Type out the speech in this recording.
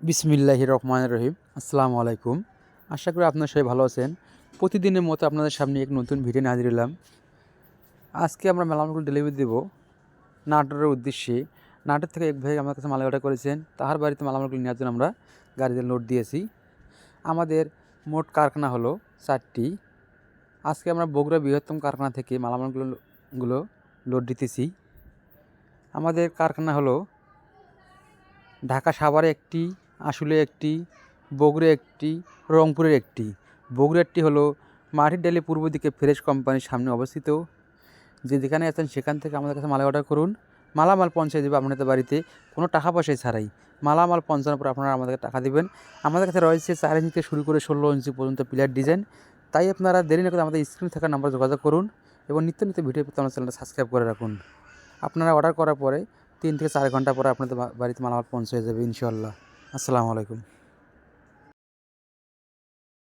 বিসমিল্লাহির রহমানির রহিম। আসসালামু আলাইকুম। আশা করি আপনারা সবাই ভালো আছেন। প্রতিদিনের মতো আপনাদের সামনে এক নতুন ভিডিও নিয়ে হাজির হলাম। আজকে আমরা মালামালগুলো ডেলিভারি দেবো নাটোরের উদ্দেশ্যে। নাটোর থেকে এক ভাই আমার কাছে মাল অর্ডার করেছেন, তাহার বাড়িতে মালামালগুলো নেওয়ার জন্য আমরা গাড়িতে লোড দিয়েছি। আমাদের মোট কারখানা হলো 4টি। আজকে আমরা বগুড়া বৃহত্তম কারখানা থেকে মালামালগুলো লোড দিতেছি। আমাদের কারখানা হলো ঢাকা সাভারে একটি, আশুলিয়া একটি, বগুড়া একটি, রংপুরের একটি। বগুড়ারটি হলো মাটির ডালি পূর্ব দিকে ফ্রেশ কোম্পানির সামনে অবস্থিত। যেখানে আছেন সেখান থেকে আমাদের কাছে মাল অর্ডার করুন। মালামাল পৌঁছে দেবে আপনাদের বাড়িতে কোনো টাকা পয়সাই ছাড়াই। মালামাল পৌঁছানোর পর আপনারা আমাদেরকে টাকা দেবেন। আমাদের কাছে রয়েছে 4 ইঞ্চি থেকে শুরু করে 16 ইঞ্চি পর্যন্ত পিলার ডিজাইন। তাই আপনারা দেরি না করে আমাদের স্ক্রিনে থাকা নাম্বারে যোগাযোগ করুন এবং নিত্য নিত্য ভিডিও পেতে আমার চ্যানেলটা সাবস্ক্রাইব করে রাখুন। আপনারা অর্ডার করার পরে 3 থেকে 4 ঘন্টা পরে আপনাদের বাড়িতে মালামাল পৌঁছে যাবে ইনশাআল্লাহ। আসসালামু আলাইকুম।